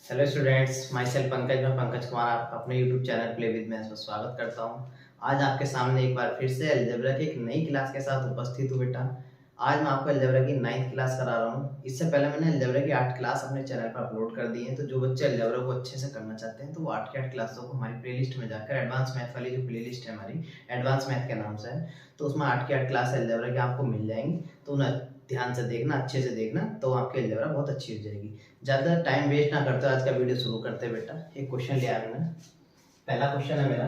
Hello students, my self Pankaj. मैं पंकज कुमार आपका अपने YouTube channel play with maths में स्वागत करता हूं। आज आपके सामने एक बार फिर से अलजेब्रा की एक नई क्लास के साथ उपस्थित हूं बेटा। आज मैं आपको अलजेब्रा की 9th क्लास करा रहा हूं। इससे पहले मैंने अलजेब्रा की 8 क्लास अपने चैनल पर अपलोड कर दी है, तो जो बच्चे अलजेब्रा को अच्छे से करना चाहते हैं तो वो 8 की 8 क्लासों को हमारी प्लेलिस्ट में जाकर एडवांस मैथ वाली जो प्लेलिस्ट है हमारी एडवांस मैथ के नाम से है, तो उसमें 8 की 8 क्लास अलजेब्रा की आपको मिल जाएंगी। तो उन्हें ध्यान से देखना, अच्छे से देखना, तो आपकी अलजेब्रा बहुत अच्छी हो जाएगी। ज़्यादा टाइम वेस्ट ना करते आज का वीडियो शुरू करते हैं बेटा। एक क्वेश्चन लिया मैंने। पहला क्वेश्चन है मेरा,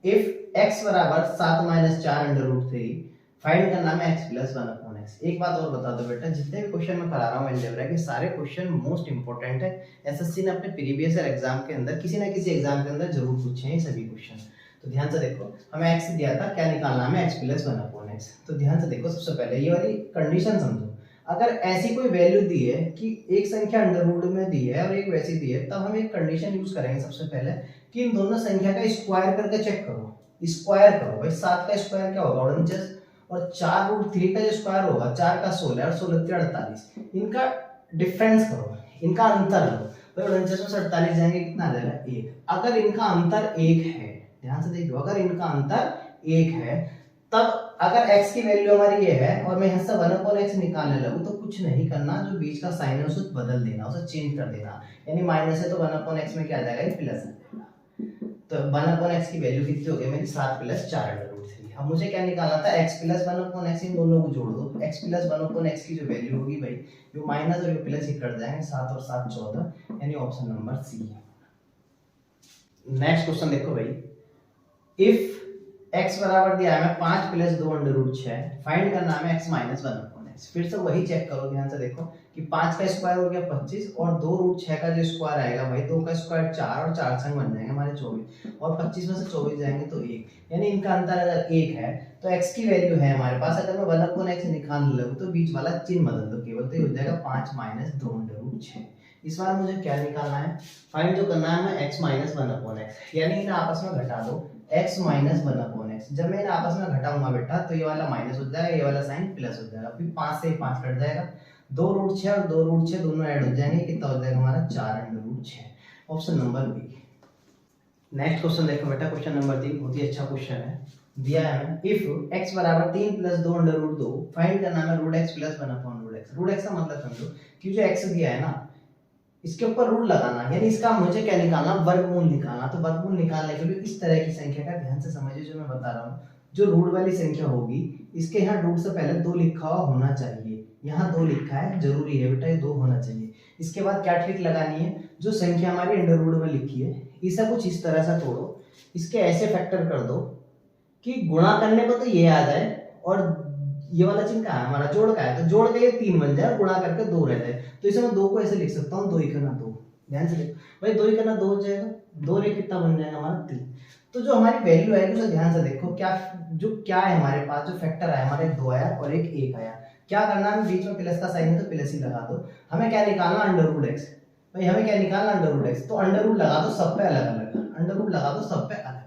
इफ x बराबर 7 माइनस 4 अंडर रूट 3 फाइंड करना है x प्लस 1 अपॉन x। एक बात और बता दो बेटा, जितने भी क्वेश्चन मैं करा रहा हूँ अलजेब्रा के सारे क्वेश्चन मोस्ट इंपॉर्टेंट है। एसएससी ने अपने प्रीवियस ईयर एग्जाम के अंदर किसी ना किसी एग्जाम के अंदर जरूर पूछे हैं सभी क्वेश्चन। तो ध्यान से देखो, हमें x दिया था, क्या निकालना है x प्लस 1 अपॉन x। तो ध्यान से देखो, सबसे पहले ये वाली कंडीशन समझो। अगर ऐसी कोई वैल्यू दी है कि एक संख्या अंडर रूट में दी है और एक वैसी दी है, तब हम एक कंडीशन यूज करेंगे सबसे पहले कि इन दोनों संख्या का स्क्वायर करके चेक करो। स्क्वायर करो भाई, 7 का स्क्वायर क्या होगा 49, और 4 रूट 3 का जो स्क्वायर होगा 4 का 16 और 16 3 48। इनका डिफरेंस करो, इनका अंतर लो भाई। 49 में से 48 जाएंगे, कितना आ जाएगा 1। अगर इनका अंतर 1 है, ध्यान से देखिए, अगर इनका अंतर 1 है, तब अगर x की वैल्यू हमारी ये है और मैं यहाँ से 1/x निकालने लगूं, तो कुछ नहीं करना, जो बीच का साइन है उसे बदल देना, उसे चेंज कर देना। यानी माइनस है तो 1/x में क्या आ जाएगा, ये प्लस आ जाएगा। तो 1/x की वैल्यू कितनी हो गई मेरी, 7 प्लस 4 अंडर रूट 3। अब मुझे क्या निकालना था, x प्लस 1/x, इन दोनों को जोड़ दो। x प्लस 1/x की जो वैल्यू होगी भाई, जो माइनस और जो प्लस ही कट जाएंगे, 7 और 7 14, यानी ऑप्शन नंबर सी है। नेक्स्ट क्वेश्चन देखो भाई, इफ x बराबर दिया है हमें 5 प्लस 2 अंडर रूट 6, फाइंड करना है x माइनस 1 अपॉन x। फिर से वही चेक करो, ध्यान से देखो कि 5 का स्क्वायर हो गया 25, और 2 रूट 6 का जो स्क्वायर आएगा भाई, 2 का स्क्वायर 4 और 4 संग बन जाएंगे हमारे 24, और 25 में से 24 जाएंगे तो 1, यानी इनका अंतर अगर 1 है तो x की वैल्यू है हमारे पास, अगर मैं 1 अपॉन x निकालने लगूं तो बीच वाला चिन्ह बदल दो केवल, तो ये हो जाएगा 5 माइनस 2 अंडर रूट 6। इस बार मुझे क्या निकालना है, फाइंड जो करना है हमें x माइनस 1 अपॉन x, यानी इन्हें आपस में घटा दो, x माइनस 1 अपॉन x। जब मैं इन्हें आपस में घटाऊंगा बेटा, तो ये वाला माइनस हो जाएगा, ये वाला साइन प्लस हो जाएगा, फिर 5 से 5 कट जाएगा, 2 रूट 6 और 2 रूट 6 दोनों ऐड हो जाएंगे, कितना हो जाएगा हमारा 4 under root 6। Option number B. Next question देखो बेटा, क्वेश्चन नंबर 3 बहुत ही अच्छा क्वेश्चन है। दिया है हमें, इफ x बराबर 3 प्लस 2 अंडर रूट 2, फाइंड करना है root x plus 1 upon root x। Root x का मतलब समझो कि जो x दिया है ना, इसके ऊपर रूट लगाना, यानी इसका मुझे क्या निकालना, वर्गमूल निकालना। तो वर्गमूल निकालने के लिए इस तरह की संख्या का ध्यान से समझिए, जो मैं बता रहा हूँ, जो रूट वाली संख्या होगी, इसके यहाँ रूट से पहले 2 लिखा हुआ होना चाहिए। यहाँ 2 लिखा है, जरूरी है बेटा, ये 2 होना चाहिए। इसके बाद क्या ट्रिक लगानी है, जो संख्या हमारी अंडर रूट में लिखी है, इसे कुछ इस तरह से तोड़ो, इसके ऐसे फैक्टर कर दो कि गुणा करने को तो ये आ जाए, और ये वाला चिन्ह कहाँ है हमारा, जोड़ का है, तो जोड़ के ये 3 बन जाए और गुणा करके 2 रह जाए। तो इसे मैं 2 को ऐसे लिख सकता हूँ, 2 ही करना 2। ध्यान से देखो भाई, 2 ही करना 2 हो जाएगा, 2 रे कितना बन जाएगा हमारा 3। तो जो हमारी वैल्यू आएगी उसे ध्यान से देखो, क्या है हमारे पास, जो फैक्टर आया हमारा, एक 2 आया और एक 1 आया। क्या करना है, बीच में प्लस का साइन है तो प्लस ही लगा दो। हमें क्या निकालना, अंडर रूट x। भाई हमें क्या निकालना, अंडर रूट x। तो अंडर रूट लगा दो सब पे अलग अलग, अंडर रूट लगा दो सब पे अलग अलग।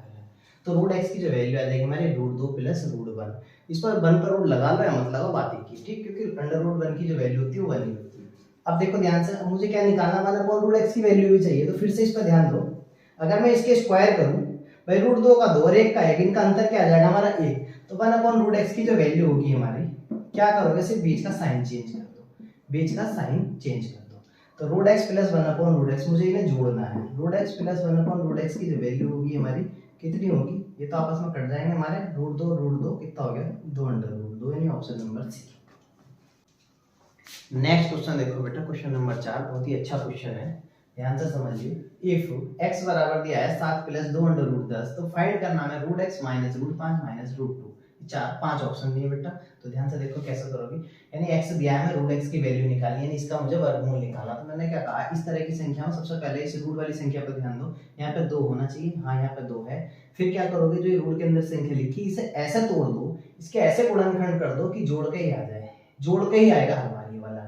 तो रूट x की जो वैल्यू आ जाएगी हमारी रूट 2 प्लस रूट 1। इस पर 1 पर रूट लगा लो या मत लगाओ, बात ही की, ठीक, क्योंकि अंडर रूट 1 की जो वैल्यू होती है वो 1 ही होती है। अब देखो ध्यान से, मुझे क्या निकालना, 1 अपॉन रूट x की वैल्यू भी चाहिए। तो फिर से इस पर ध्यान दो, अगर मैं इसके स्क्वायर करूं भाई, रूट 2 का 2 और 1 का 1, इनका अंतर क्या आ जाएगा हमारा 1। तो 1 अपॉन रूट x की जो वैल्यू होगी हमारी, क्या करोगे, सिर्फ बीच का साइन चेंज कर दो, बीच का साइन चेंज कर दो। तो root x plus 1 upon root x, मुझे इन्हें जोड़ना है। Root x plus 1 upon root x की जो वैल्यू होगी हमारी, कितनी होगी, ये तो आपस में कट जाएंगे हमारे, रूट 2 कितना हो गया 2 अंडर रूट 2, यानी option number C. Next question देखो बेटा, क्वेश्चन नंबर 4 बहुत ही अच्छा क्वेश्चन है, ध्यान से समझिए। इफ x बराबर दिया है 7 प्लस 2 अंडर रूट 10, तो फाइंड करना है root x minus root 5 minus root 2। 5 option दिए बेटा, तो ध्यान से देखो कैसे करोगे। यानी x दिया है, रूट x की वैल्यू निकाली, यानी इसका मुझे वर्गमूल निकालना। तो मैंने क्या कहा, इस तरह की संख्या में सबसे पहले इस रूट वाली संख्या पर ध्यान दो, यहाँ पे 2 होना चाहिए, हाँ यहाँ पे 2 है। फिर क्या करोगे, जो रूट के अंदर संख्या लिखी, इसे ऐसे तोड़ दो, इसके ऐसे गुणनखंड कर दो कि जोड़ के ही आ जाए, जोड़ के ही आएगा हर बार,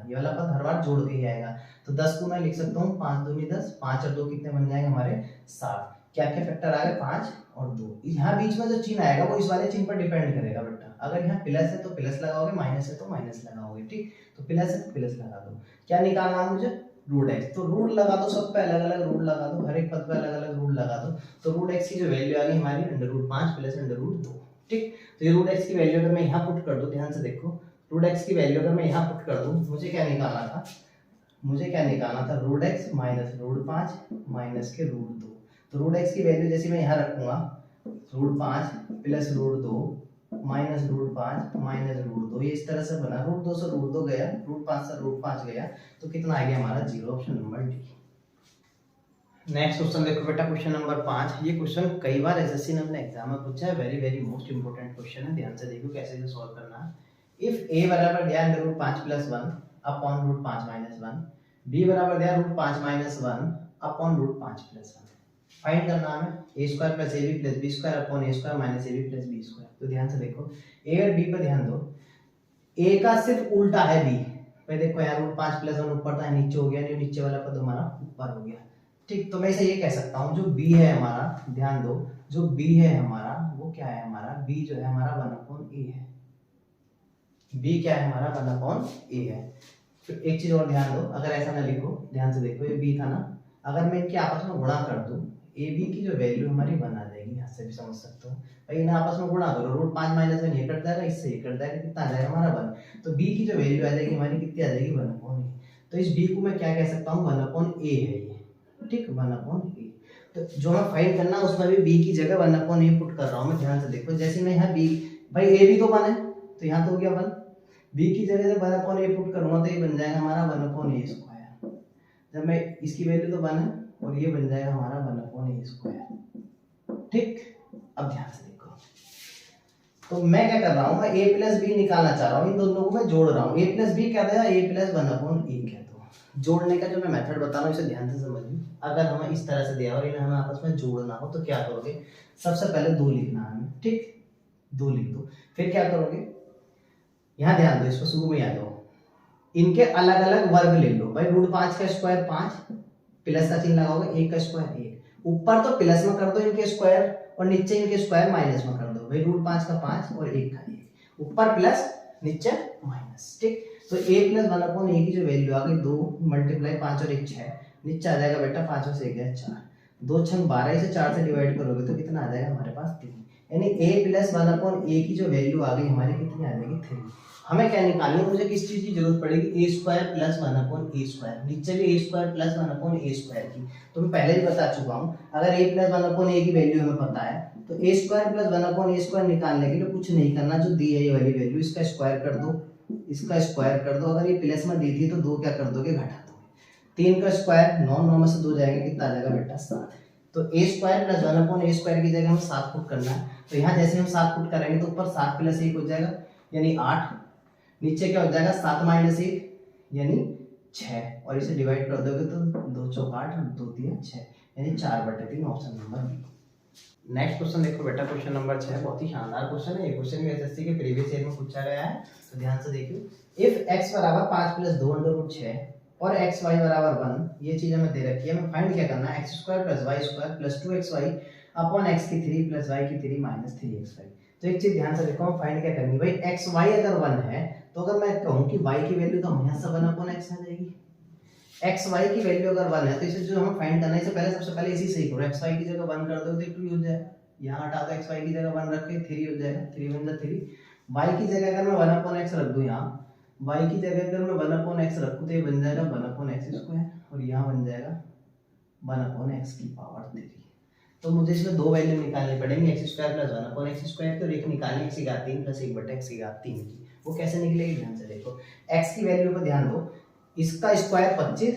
ये वाला पद हर बार जोड़ के ही आएगा। तो 10 को मैं लिख सकता हूँ 5 दूनी 10, 5 और 2 कितने बन जाएंगे हमारे 7। क्या क्या फैक्टर आ गए, 5 और 2। यहाँ बीच में जो चिन्ह आएगा वो इस वाले चिन्ह पर डिपेंड करेगा बेटा। अगर यहाँ प्लस है तो प्लस लगाओगे, माइनस है तो माइनस लगाओगे, ठीक। तो प्लस है तो प्लस लगा दो। क्या निकालना है मुझे, रूट एक्स। तो रूट लगा दो, सब पे अलग अलग रूट लगा दो, हर एक पद पे अलग अलग रूट लगा दो। तो रूट एक्स की जो वैल्यू आ गई हमारी √5 प्लस √2। ठीक, तो ये रूट एक्स की वैल्यू अगर मैं यहाँ पुट कर दूं, ध्यान से देखो, रूट एक्स की वैल्यू अगर मैं यहाँ पुट कर दूं, मुझे क्या निकालना था, रूट एक्स माइनस √5 माइनस के √2। तो रूट एक्स की वैल्यू जैसे मैं यहाँ रखूंगा, √5 प्लस √2 माइनस √5 माइनस √2, ये इस तरह से बना, √2 से √2 गया, √5 से √5 गया, तो कितना आ गया हमारा 0, option number D. Next question देखो बेटा, क्वेश्चन नंबर 5। ये क्वेश्चन कई बार एसएससी ने अपने एग्जाम में पूछा है, very very most important question है, ध्यान से देखो कैसे इसे सॉल्व करना है। इफ a बराबर दिया √5 प्लस 1 अपॉन √5 माइनस 1, b बराबर दिया √5 माइनस 1 अपॉन √5 प्लस 1, फाइंड करना हमें a square plus ab plus b square upon a square minus ab plus b square. तो ध्यान से देखो, a और b पर ध्यान दो, a का सिर्फ उल्टा है b। भाई देखो यहाँ √5 प्लस 1 ऊपर था, नीचे हो गया, नहीं नीचे वाला पद हमारा ऊपर हो गया। ठीक, तो मैं इसे ये कह सकता हूँ, जो b है हमारा, ध्यान दो, जो b है हमारा वो क्या है, हमारा b जो है हमारा 1/a है। b क्या है हमारा 1/a है। फिर एक चीज और ध्यान दो, अगर ऐसा ना लिखो, ध्यान से देखो, ये b था ना, अगर मैं इनके आपस में गुणा कर दूं, a b की जो वैल्यू हमारी 1 आ जाएगी, यहाँ से भी समझ सकते हो। भाई इन्हें आपस में गुणा करो, √5 माइनस 1 ये कट जाएगा, इससे ये कट जाएगा, कितना आ जाएगा हमारा 1। तो b की जो वैल्यू आ जाएगी हमारी कितनी आ जाएगी, 1/a। तो इस b को मैं क्या कह सकता हूँ, 1/a है ये। ठीक, 1/a। तो जो मैं फाइंड करना है उसमें भी b की जगह 1/a पुट कर रहा हूँ मैं, ध्यान से देखो, जैसे मैं यहाँ b, भाई a भी तो 1 है, तो यहाँ तो हो गया 1, b की जगह जब 1/a पुट करूंगा तो ये बन जाएगा हमारा 1/a स्क्वायर। जब मैं इसकी वैल्यू तो 1 है और ये बन जाएगा हमारा 1/a स्क्वायर। ठीक, अब ध्यान से देखो, तो मैं क्या कर रहा हूँ, मैं a प्लस बी निकालना चाह रहा हूँ, इन दोनों को मैं जोड़ रहा हूँ, a प्लस बी क्या था, a प्लस 1/a कह दो। जोड़ने का जो मैं मेथड बता रहा हूँ इसे ध्यान से समझिए। अगर हमें इस तरह से दिया और इन्हें हमें आपस में जोड़ना हो तो क्या करोगे, सबसे पहले 2 लिखना है हमें। ठीक, 2 लिख दो, फिर क्या करोगे, यहाँ ध्यान दो, इसको शुरू में याद हो, इनके अलग अलग वर्ग ले लो। भाई √5 का स्क्वायर 5, प्लस का चिन्ह लगाओगे, 1 का स्क्वायर 1, ऊपर तो प्लस में कर दो इनके स्क्वायर और नीचे इनके स्क्वायर माइनस में कर दो। भाई √5 का 5 और 1 का 1, ऊपर प्लस नीचे माइनस। ठीक, तो a प्लस 1/a की जो वैल्यू आ गई 2 मल्टीप्लाई 5 और 1 6, नीचे आ जाएगा बेटा 5 और 1 है 4, 2 6 12, इसे 4 से डिवाइड करोगे तो कितना आ जाएगा हमारे पास 3। यानी a प्लस 1/a की जो वैल्यू आ गई हमारी कितनी आ जाएगी 3। हमें क्या निकालनी है, मुझे किस चीज की जरूरत पड़ेगी, a square plus 1/a square, नीचे भी a square plus 1/a square की। तो मैं पहले ही बता चुका हूँ, अगर a प्लस 1/a की वैल्यू हमें पता है तो a square plus 1/a square निकालने के लिए कुछ नहीं करना, जो दी है ये वाली वैल्यू इसका स्क्वायर कर दो, इसका स्क्वायर कर दो, अगर ये प्लस में दी थी तो 2 क्या कर दोगे, घटा दोगे। 3 का स्क्वायर 9, 9 में से 2 जाएंगे, कितना आ जाएगा बेटा 7। तो a square plus 1/a square की जगह हमें 7 पुट करना है, तो यहाँ जैसे हम 7 पुट करेंगे तो ऊपर 7 प्लस 1 हो जाएगा यानी 8, नीचे क्या हो जाएगा 7 माइनस 1 यानी 6, और इसे डिवाइड कर दोगे तो 2 चौक 8 और 2 3 6 यानी 4/3, option number B. Next question देखो बेटा, क्वेश्चन नंबर 6, बहुत ही शानदार क्वेश्चन है, ये क्वेश्चन भी एसएससी के प्रीवियस ईयर में पूछा गया है, तो ध्यान से देखिए। इफ x बराबर 5 प्लस 2/6 और xy बराबर 1, ये चीज हमें दे रखी है, हमें फाइंड क्या करना है, x square plus y square plus 2xy upon x की 3 प्लस y की 3 माइनस 3xy। तो एक चीज ध्यान से देखो, हम फाइंड क्या करनी है, भाई xy अगर 1 है तो अगर मैं कहूं कि y की वैल्यू तो हमेशा से 1/x आ जाएगी, xy की वैल्यू अगर 1 है तो इसे जो हमें फाइंड करना है, इससे पहले सबसे पहले इसी से ही करो, xy की जगह 1 कर दो तो 2 हो जाएगा, यहाँ हटा दो xy की जगह 1 रख के 3 हो जाएगा, 3 1 3। y की जगह अगर मैं 1/x रख दूं, यहाँ y की जगह अगर मैं 1/x रखूं तो ये बन जाएगा 1/x स्क्वायर और यहाँ बन जाएगा 1/x की पावर 3। तो मुझे इसमें 2 वैल्यू निकालनी पड़ेंगी, x square plus 1/x square की, और एक निकालनी x की घात 3 प्लस 1/x की घात 3 की। वो कैसे निकलेगी, ध्यान से देखो, x की वैल्यू पर ध्यान दो, इसका स्क्वायर 25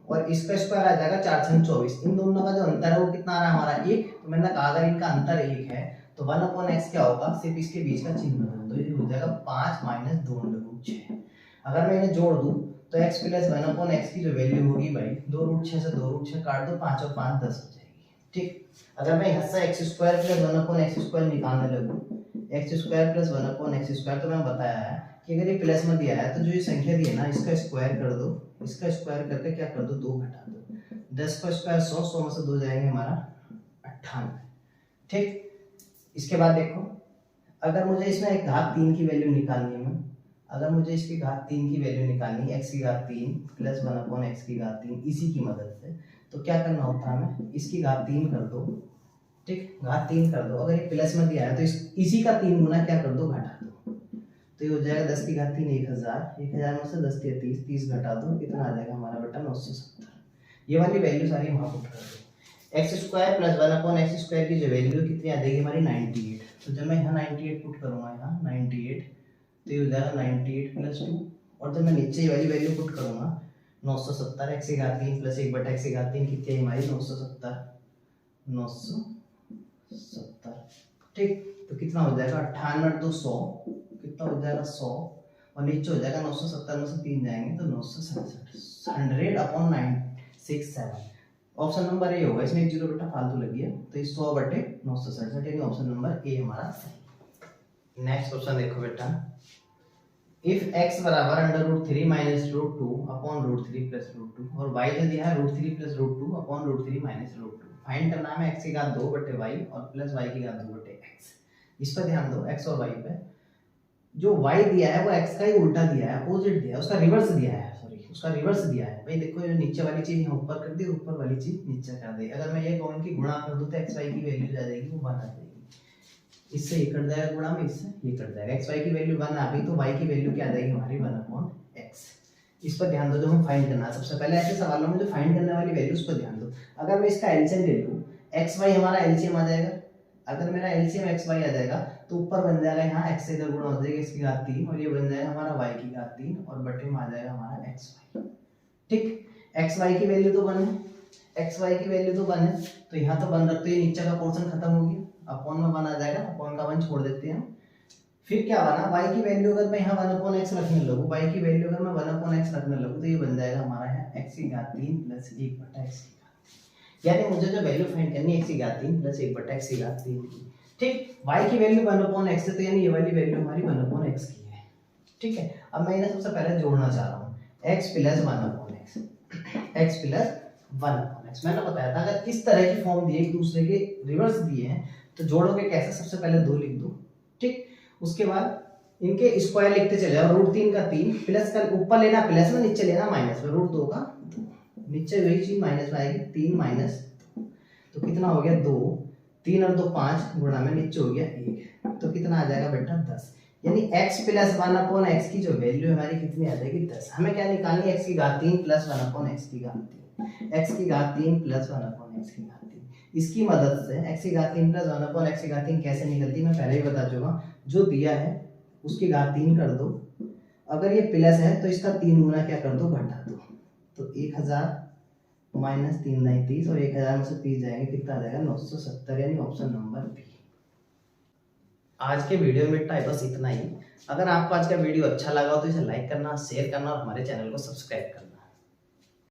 और इसका स्क्वायर आ जाएगा 4 6 24, इन दोनों का जो अंतर है वो कितना आ रहा है हमारा 1। तो मैंने कहा अगर इनका अंतर 1 है तो 1/x क्या होगा, सिर्फ इसके बीच का चिन्ह बदल दो, ये हो जाएगा 5 माइनस 2/6। अगर मैं इन्हें जोड़ दूं तो x प्लस 1/x की जो वैल्यू होगी भाई 2√6 से 2√6 काट दो, 5 और 5 10 हो जाएगी। ठीक, अगर मैं यहाँ से x square plus 1/x square निकालने लगूं, x square plus 1/x square, तो मैं बताया है कि अगर ये प्लस में दिया है तो जो ये संख्या दी है ना इसका स्क्वायर कर दो, इसका स्क्वायर करके क्या कर दो 2 घटा दो, 10 का स्क्वायर 100, 100 में से 2 जाएंगे हमारा 98। ठीक, इसके बाद देखो, अगर मुझे इसमें एक घात 3 की वैल्यू निकालनी है, अगर मुझे इसकी घात 3 की वैल्यू निकालनी है, x की घात 3 प्लस 1 अपॉन x की घात 3 इसी की मदद से, तो क्या करना होता है हमें, इसकी घात 3 कर दो, ठीक, घात 3 कर दो। अगर ये प्लस में दिया है तो इसी का 3 गुना क्या कर दो, घटा दो। तो ये हो जाएगा 10 की घात 3 1000, 1000 में से 10 दिया 30, 30 घटा दो, कितना आ जाएगा हमारा बेटा 970। ये वाली वैल्यू सारी वहाँ पुट कर दो। X square plus 1 upon x square की जो वैल्यू है कितनी आ जाएगी हमारी 98। तो जब मैं यहाँ 98 पुट करूँगा, यहाँ 98, तो ये हो जाएगा 98 प्लस 2, और जब मैं नीचे ये वाली वैल्यू पुट करूँगा 970, एक्स की घात 3 प्लस 1 बटा एक्स की घात 3 कितनी है हमारी 970, 970, ठीक। तो कितना हो जाएगा 98 2 100, कितना हो जाएगा 100, और नीचे हो जाएगा 970 में से 3 जाएंगे तो 967, 100 अपॉन 967। ऑप्शन नंबर ए होगा, इसमें एक जीरो बेटा फालतू लगी है, तो ये 100 बटे 967, यानी ऑप्शन नंबर ए हमारा सही। नेक्स्ट क्वेश्चन देखो बेटा, इफ x बराबर under root 3 minus root 2 upon root 3 plus root 2, और y जो दिया है root 3 plus root 2 upon root 3 minus root 2, find करना है x की घात 2 बटे y और प्लस y की घात 2 बटे x। इस पर ध्यान दो, x और y पे। जो y दिया है वो x का ही उल्टा दिया है, अपोजिट दिया है, उसका रिवर्स दिया है, सॉरी उसका रिवर्स दिया है। भाई देखो, ये नीचे वाली चीज यहाँ ऊपर कर दी, ऊपर वाली चीज नीचे कर दी। अगर मैं ये कहूँ कि गुणा कर दूं तो x y की वैल्यू आ जाएगी वो 1 आ जाएगी, इससे ये कट जाएगा गुणा में, इससे ये कट जाएगा। x y की वैल्यू 1 आ गई तो y की वैल्यू क्या आ जाएगी हमारी 1 अपॉन x। इस पर ध्यान दो, जो हम फाइंड करना है सबसे पहले ऐसे सवालों में जो फाइंड करने वाली वैल्यू उस पर ध्यान दो। अगर मैं इसका एलसीएम ले लूं, x y हमारा एलसीएम आ जाएगा। अगर मेरा एलसीएम x y आ जाएगा तो ऊपर बन जाएगा यहाँ x से गुणा हो जाएगा x की घात 3, और ये बन जाएगा हमारा y की घात 3, और बटे में आ जाएगा हमारा x y, ठीक। x y की वैल्यू तो 1 है, x y की वैल्यू तो 1 है, तो यहाँ तो 1 रखते ही नीचे का पोर्शन खत्म हो गया, अपॉन में 1 आ जाएगा, अपॉन का 1 छोड़ देते हैं हम। फिर क्या बना, y की वैल्यू अगर मैं यहाँ 1 अपॉन x रखने लगूँ, y की वैल्यू अगर मैं 1 अपॉन x रखने लगूँ तो ये बन जाएगा हमारा यहाँ x की घात 3 प्लस 1 बटा x की घात 3। यानी मुझे जो वैल्यू फाइंड करनी है x की घात 3 प्लस 1 बटा x की घात 3 की, ठीक। y की वैल्यू 1 अपॉन x है, तो यानी ये वाली वैल्यू हमारी 1 अपॉन x की है, ठीक है। अब मैं इन्हें सबसे पहले जोड़ना चाह रहा हूँ, x plus 1 upon x, x plus 1 upon x। मैंने बताया था अगर इस तरह की फॉर्म दिए, एक दूसरे के रिवर्स दिए हैं, तो जोड़ोगे कैसे, सबसे पहले 2 लिख दो, ठीक। उसके बाद इनके स्क्वायर लिखते चले जाओ, रूट 3 का 3 प्लस का ऊपर लेना प्लस में, नीचे लेना माइनस में, रूट 2 का 2, नीचे वही चीज माइनस में आएगी, 3 माइनस 2, तो कितना हो गया 2, 3 और 2 5 गुणा में नीचे हो गया 1, तो कितना आ जाएगा बेटा 10। यानी x प्लस 1 अपॉन x की जो वैल्यू हमारी कितनी आ जाएगी 10। हमें क्या निकालनी है, x की घात 3 प्लस 1 अपॉन x की घात 3, x की घात 3 प्लस 1 अपॉन x की घात 3। इसकी मदद से x की घात 3 प्लस 1 अपॉन x की घात 3 कैसे निकलती है मैं पहले ही बता चुका, जो दिया है उसकी घात 3 कर दो, अगर ये प्लस है तो इसका 3 गुना क्या कर दो, घटा दो, तो 1000 माइनस 3 9 30, और 1000 में से 30 जाएंगे, कितना आ जाएगा 970, यानी ऑप्शन नंबर बी। आज के वीडियो में बेटा बस इतना ही। अगर आपको आज का वीडियो अच्छा लगा हो तो इसे लाइक करना, शेयर करना और हमारे चैनल को सब्सक्राइब करना।